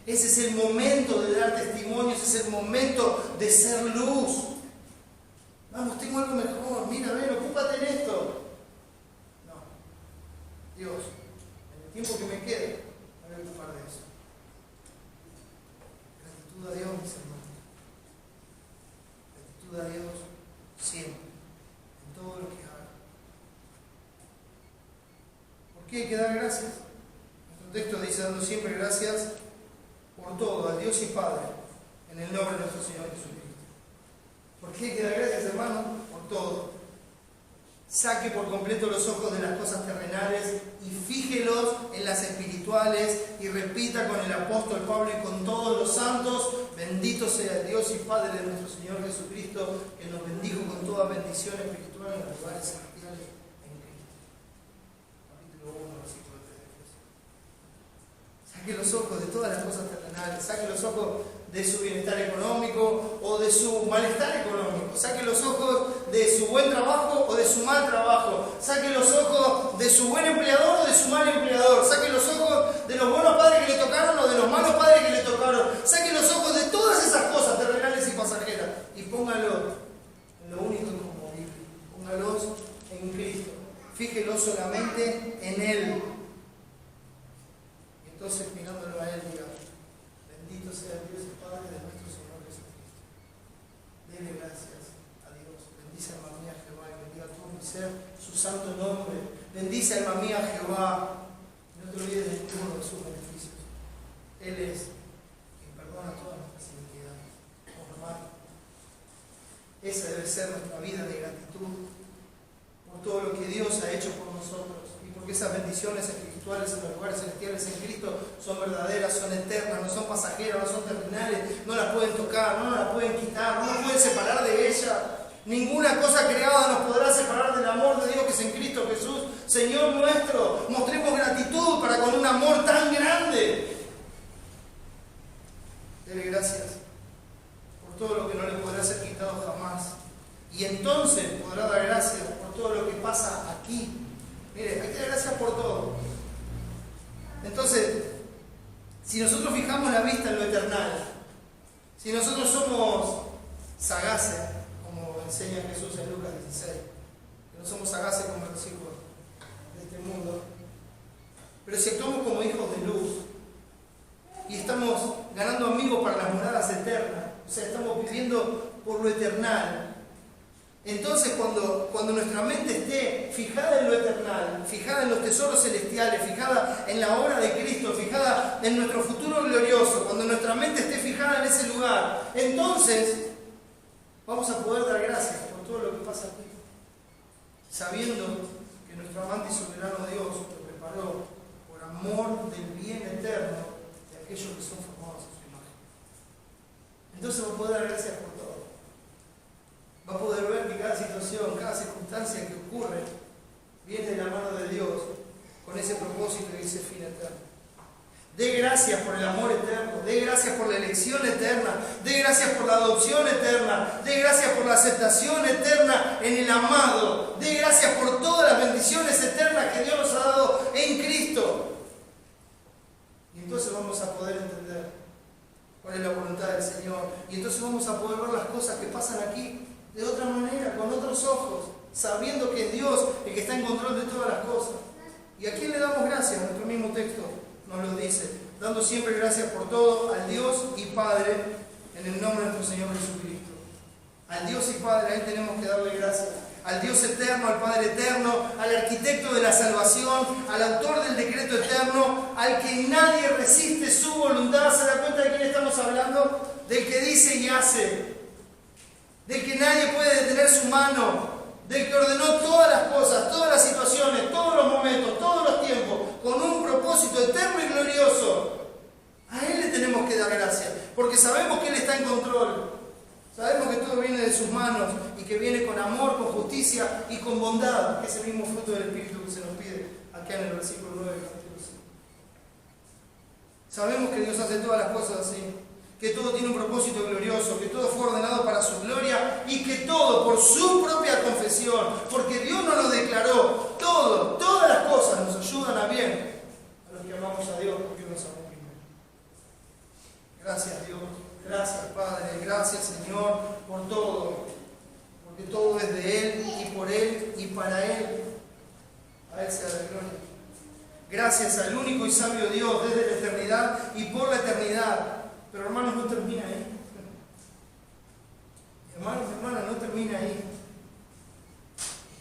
Ese es el momento de dar testimonio, ese es el momento de ser luz. Vamos, tengo algo mejor, mira, ven, ocúpate en esto. No. Dios, en el tiempo que me quede, me voy a ocupar de eso. Gratitud a Dios, mis hermanos. Gratitud a Dios siempre, en todo lo que haga. ¿Por qué hay que dar gracias? Nuestro texto dice, dando siempre gracias por todo, a Dios y Padre, en el nombre de nuestro Señor Jesucristo. ¿Por qué hay que dar gracias, hermano? Por todo. Saque por completo los ojos de las cosas terrenales y fíjelos en las espirituales, y repita con el apóstol Pablo y con todos los santos: bendito sea Dios y Padre de nuestro Señor Jesucristo, que nos bendijo con toda bendición espiritual en los lugares celestiales en Cristo. Capítulo 1, versículo 3. Saque los ojos de todas las cosas terrenales, saque los ojos de su bienestar económico o de su malestar económico, saque los ojos de su buen trabajo o de su mal trabajo, saque los ojos de su buen empleador o de su mal empleador, saque los ojos de los buenos padres que le tocaron o de los malos padres que le tocaron, saque los ojos de todas esas cosas terrenales y pasajeras y póngalos en lo único inconmovible, póngalos en Cristo, fíjelos solamente en Él. Y entonces, mirándolo a Él, diga: bendito sea Dios y Padre de nuestro Señor Jesucristo. Dele gracias a Dios. Bendice, alma mía, Jehová, y bendiga todo mi ser su santo nombre. Bendice, alma mía, Jehová. No te olvides de ninguno de sus beneficios. Él es quien perdona todas nuestras iniquidades. Hermano, esa debe ser nuestra vida de gratitud por todo lo que Dios ha hecho por nosotros, y porque esas bendiciones espirituales en los lugares celestiales en Cristo son verdaderas, son eternas, no son pasajeras, no son terminales, no las pueden tocar, no nos las pueden quitar, no nos pueden separar de ella. Ninguna cosa creada nos podrá separar del amor de Dios que es en Cristo Jesús, Señor nuestro. Mostremos gratitud para con un amor tan grande. Dele gracias por todo lo que no le podrá ser quitado jamás. Y entonces podrá dar gracias por todo lo que pasa aquí. Mire, hay que dar gracias por todo. Entonces, si nosotros fijamos la vista en lo eternal, si nosotros somos sagaces, como enseña Jesús en Lucas 16, que no somos sagaces como los hijos de este mundo, pero si actuamos como hijos de luz y estamos ganando amigos para las moradas eternas, o sea, estamos viviendo por lo eternal, entonces cuando nuestra mente esté fijada en lo eternal, fijada en los tesoros celestiales, fijada en la obra de Cristo, fijada en nuestro futuro glorioso, cuando nuestra mente esté fijada en ese lugar, entonces vamos a poder dar gracias por todo lo que pasa aquí, sabiendo que nuestro amante y soberano Dios lo preparó por amor del bien eterno de aquellos que son formados a su imagen. Entonces va a poder dar gracias por todo. Va a poder ver que cada situación, cada circunstancia que ocurre viene de la mano de Dios con ese propósito y ese fin eterno. Dé gracias por el amor eterno, dé gracias por la elección eterna, dé gracias por la adopción eterna, dé gracias por la aceptación eterna en el amado, dé gracias por todas las bendiciones eternas que Dios nos ha dado en Cristo. Y entonces vamos a poder entender cuál es la voluntad del Señor, y entonces vamos a poder ver las cosas que pasan aquí de otra manera, con otros ojos, sabiendo que es Dios el que está en control de todas las cosas. ¿Y a quién le damos gracias? Nuestro mismo texto nos lo dice, dando siempre gracias por todo al Dios y Padre en el nombre de nuestro Señor Jesucristo. Al Dios y Padre, a Él tenemos que darle gracias. Al Dios eterno, al Padre eterno, al arquitecto de la salvación, al autor del decreto eterno, al que nadie resiste su voluntad. ¿Se da cuenta de quién estamos hablando? Del que dice y hace, del que nadie puede detener su mano, del que ordenó todas las cosas, todas las situaciones, todos los momentos, todos los tiempos, con un propósito eterno y glorioso. A Él le tenemos que dar gracias, porque sabemos que Él está en control. Sabemos que todo viene de sus manos y que viene con amor, con justicia y con bondad, que es el mismo fruto del Espíritu que se nos pide acá en el versículo 9 del capítulo 5. Sabemos que Dios hace todas las cosas así, que todo tiene un propósito glorioso, que todo fue ordenado para su gloria y que todo por su propia confesión, porque Dios nos lo declaró, todas las cosas nos ayudan a bien a los que amamos a Dios, porque nos amó primero. Gracias Dios, gracias Padre, gracias Señor por todo, porque todo es de Él y por Él y para Él. A Él sea la gloria. gracias al único y sabio Dios desde la eternidad y por la eternidad. Pero hermanos, no termina ahí. Hermanos y hermanas, no termina ahí.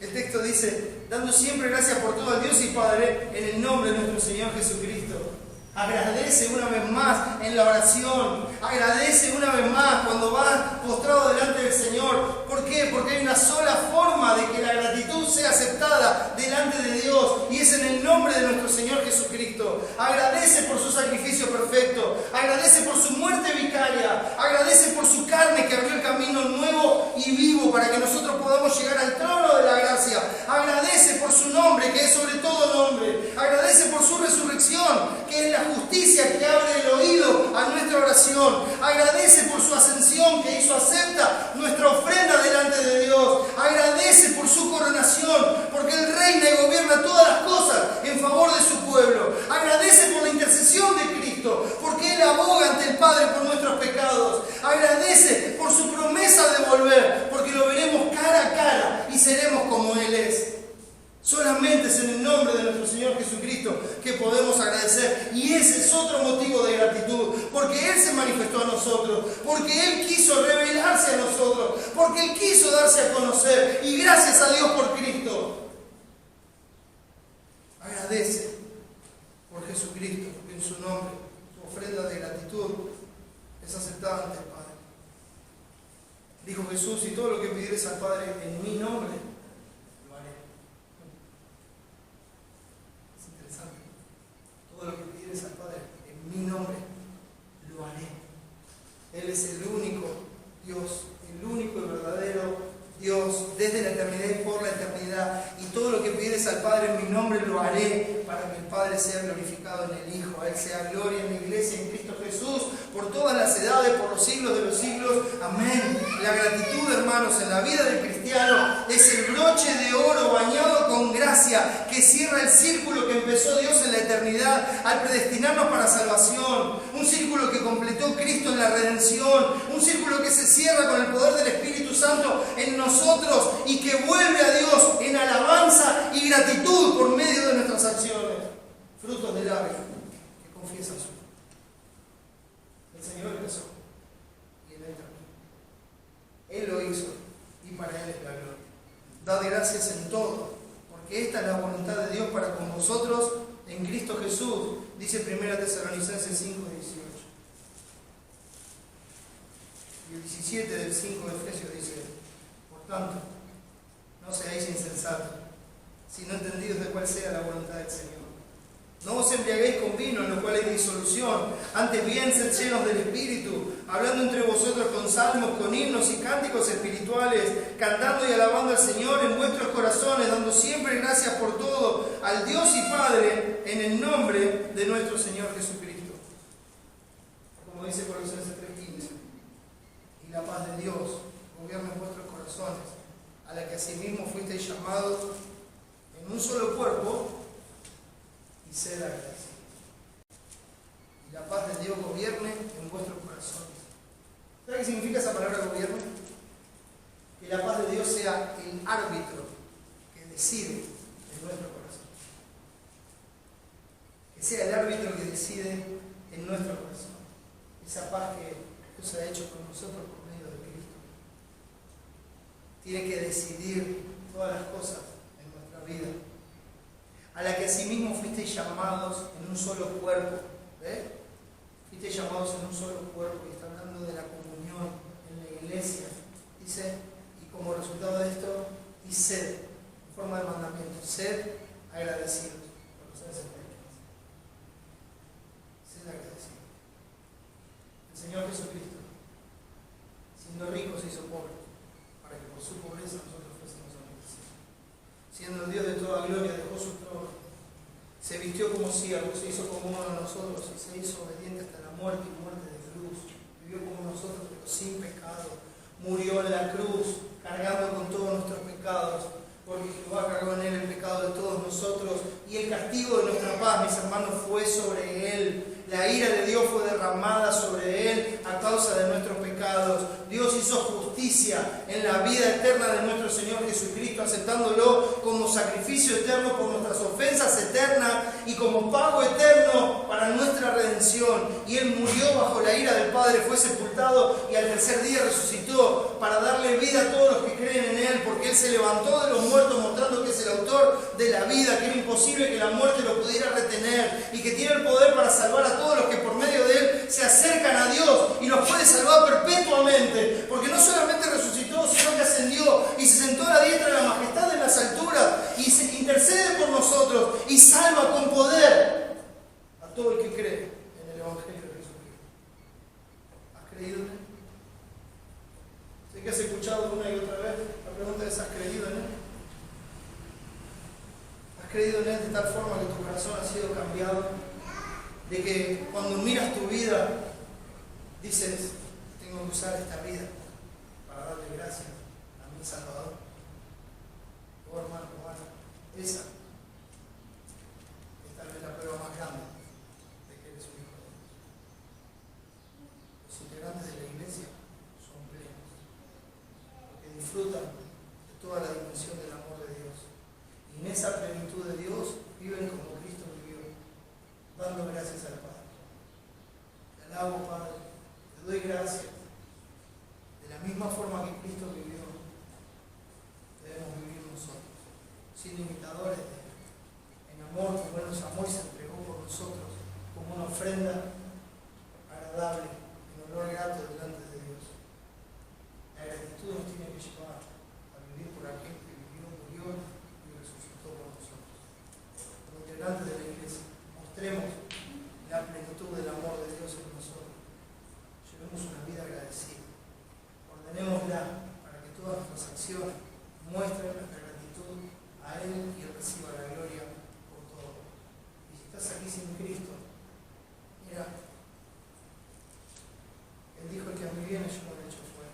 El texto dice, dando siempre gracias por todo al Dios y Padre en el nombre de nuestro Señor Jesucristo. Agradece una vez más en la oración. Agradece una vez más cuando vas postrado delante del Señor. ¿Por qué? Porque hay una sola forma de que la gratitud sea aceptada delante de Dios, y es en el nombre de nuestro Señor Jesucristo. Agradece por su sacrificio perfecto. Agradece por su muerte vicaria. Agradece por su carne que abrió el camino nuevo y vivo para que nosotros podamos llegar al trono de la gracia. Agradece por su nombre, que es sobre todo nombre. Agradece por su resurrección, que es la justicia que abre el oído a nuestra oración. Agradece por su ascensión, que hizo acepta nuestra ofrenda delante de Dios. Agradece por su coronación, porque Él reina y gobierna todas las cosas en favor de su pueblo. Agradece por la intercesión de Cristo, porque Él aboga ante el Padre por nuestros pecados. Agradece por su promesa de volver, porque lo veremos cara a cara y seremos como Él es. Solamente es en el nombre de nuestro Señor Jesucristo que podemos agradecer. Y ese es otro motivo de gratitud. Porque Él se manifestó a nosotros. Porque Él quiso revelarse a nosotros. Porque Él quiso darse a conocer. Y gracias a Dios por Cristo. Agradece por Jesucristo. Porque en su nombre, su ofrenda de gratitud es aceptada ante el Padre. Dijo Jesús, y todo lo que pidieres al Padre en mi nombre, todo lo que pidieres al Padre en mi nombre, lo haré. Él es el único Dios, el único y verdadero Dios, desde la eternidad y por la eternidad. Y todo lo que pidieres al Padre en mi nombre, lo haré, para que el Padre sea glorificado en el Hijo. A Él sea gloria en la Iglesia, en Cristo Jesús, por todas las edades, por los siglos de los siglos. Amén. La gratitud, hermanos, en la vida del cristiano es el broche de oro bañado con gracia que cierra el círculo que empezó Dios en la eternidad al predestinarnos para salvación. Un círculo que completó Cristo en la redención. Un círculo que se cierra con el poder del Espíritu Santo en nosotros y que vuelve a Dios en alabanza y gratitud por medio de nuestras acciones. Frutos del labio que confiesan su nombre. El Señor empezó y Él terminó. Él lo hizo y para Él es la gloria. Dad gracias en todo, porque esta es la voluntad de Dios para con vosotros en Cristo Jesús, dice 1 Tesalonicenses 5:18. Y el 17 del 5 de Efesios dice: por tanto, no seáis insensatos, sino entendidos de cuál sea la voluntad del Señor. No os embriaguéis con vino, en lo cual hay disolución, antes bien sed llenos del Espíritu, hablando entre vosotros con salmos, con himnos y cánticos espirituales, cantando y alabando al Señor en vuestros corazones, dando siempre gracias por todo al Dios y Padre, en el nombre de nuestro Señor Jesucristo. Como dice Colosenses 3:15, y la paz de Dios gobierna en vuestros corazones, a la que asimismo fuisteis llamados en un solo cuerpo, y sed agradecidos. Y la paz de Dios gobierne en vuestros corazones. ¿Sabes qué significa esa palabra gobierne? Que la paz de Dios sea el árbitro que decide en nuestro corazón. Que sea el árbitro que decide en nuestro corazón. Esa paz que Dios ha hecho con nosotros por medio de Cristo. Tiene que decidir todas las cosas en nuestra vida. A la que asimismo fuisteis llamados en un solo cuerpo. Fuisteis llamados en un solo cuerpo, y está hablando de la comunión en la iglesia. Dice, y como resultado de esto, y sed, en forma de mandamiento, sed agradecidos. Sed agradecidos. El Señor Jesucristo, siendo rico, se hizo pobre, para que por su pobreza nosotros fuésemos enriquecidos. Siendo el Dios de toda gloria, dejó su trono, se vistió como siervo, se hizo como uno de nosotros y se hizo obediente hasta la muerte y muerte de cruz. Vivió como nosotros, pero sin pecado. Murió en la cruz, cargando con todos nuestros pecados, porque Jehová cargó en él el pecado de todos nosotros, y el castigo de nuestra paz, mis hermanos, fue sobre él. La ira de Dios fue derramada sobre él a causa de nuestros pecados. Dios hizo justicia en la vida eterna de nuestro Señor Jesucristo, aceptándolo como sacrificio eterno por nuestras ofensas eternas, y como pago eterno para nuestra redención. Y Él murió bajo la ira del Padre, fue sepultado y al tercer día resucitó para darle vida a todos los que creen en Él, porque Él se levantó de los muertos mostrando que es el autor de la vida, que era imposible que la muerte lo pudiera retener y que tiene el poder para salvar a todos los que por medio de Él se acercan a Dios y los puede salvar perpetuamente, porque no solamente resucitó, sino que ascendió y se sentó a la diestra de la majestad en las alturas y se intercede por nosotros y salva con poder a todo el que cree en el Evangelio de Jesucristo. ¿Has creído en Él? Sé que has escuchado una y otra vez la pregunta es: ¿has creído en Él? ¿Has creído en Él de tal forma que tu corazón ha sido cambiado? De que cuando miras tu vida dices: tengo que usar esta vida para darle gracias a mi Salvador. Oh hermano, hermana, esa es tal vez la prueba más grande de que eres un hijo de Dios. Los integrantes de la iglesia son plenos, porque disfrutan de toda la dimensión del amor de Dios. Y en esa plenitud de Dios viven como Cristo vivió, dando gracias al Padre. Te alabo, Padre, te doy gracias. De la misma forma que Cristo vivió, debemos vivir nosotros, sin imitadores de Él. En amor, como Él nos amó y se entregó por nosotros, como una ofrenda agradable, en olor grato delante de Dios. La gratitud nos tiene que llevar a vivir por aquel que vivió, murió y resucitó por nosotros. Como integrantes de la iglesia, mostremos la plenitud del amor de Dios en nosotros. Llevemos una vida agradecida. Ordenémosla para que todas nuestras acciones muestren nuestra gratitud a Él y Él reciba la gloria por todo. Y si estás aquí sin Cristo, mira, Él dijo: el que a mí viene, yo no le echo fuera.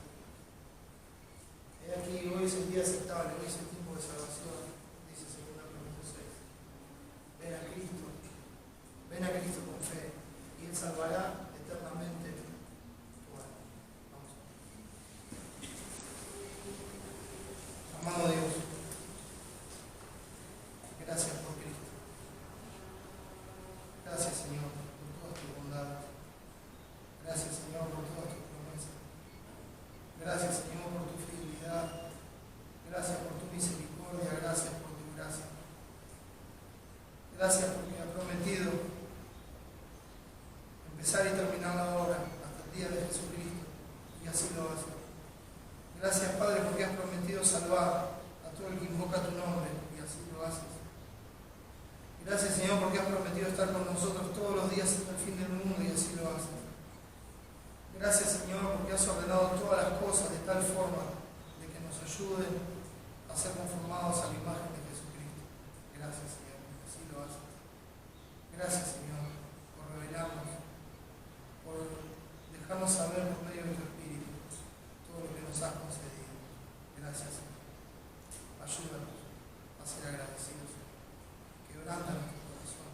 He aquí, hoy es el día aceptable, hoy es el tiempo de salvación, dice 2 Corintios 6. Ven a Cristo con fe, y Él salvará eternamente tu alma. Vamos. Amado Dios, gracias por Cristo. Gracias, Señor, por todas tus bondades. Gracias, Señor, por todas tus promesas. Gracias, Señor, por tu fidelidad. Gracias por tu misericordia. Gracias por tu gracia. Gracias porque has prometido empezar y terminar la obra hasta el día de Jesucristo, y así lo haces. Gracias, Padre, porque has prometido salvar a todo el que invoca tu nombre, y así lo haces. Gracias, Señor, porque has prometido estar con nosotros todos los días hasta el fin del mundo, y así lo haces. Gracias, Señor, porque has ordenado todas las cosas de tal forma de que nos ayuden a ser conformados a la imagen de Jesucristo. Gracias, Señor, porque así lo haces. Gracias, Señor, por revelarnos, por dejarnos saber por medio de tu Espíritu todo lo que nos has concedido. Gracias, Señor. Ayúdanos a ser agradecidos. Quebranta nuestro corazón.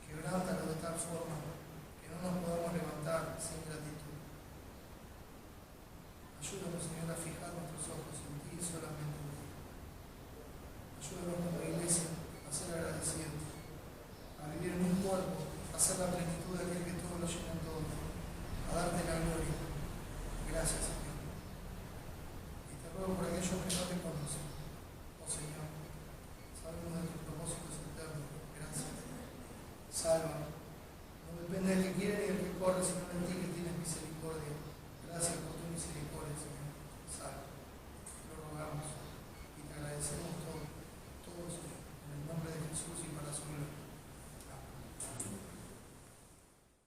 Quebrántalo de tal forma que no nos podamos levantar sin gratitud. Ayúdanos, Señor, a fijar nuestros ojos en ti y solamente en ti. Ayúdanos como iglesia a ser agradecidos, a vivir en un cuerpo, a ser la plenitud de aquel que todo lo llena todo, a darte la gloria. Gracias, Señor. Y te ruego por aquellos que no te conocen, oh Señor, sabemos de tus propósitos eternos. Gracias. Salva. No depende del que quiere ni del que corre, sino de ti que tienes misericordia. Gracias por tu misericordia, Señor. Salva. Te lo rogamos y te agradecemos todos en el nombre de Jesús y para su gloria.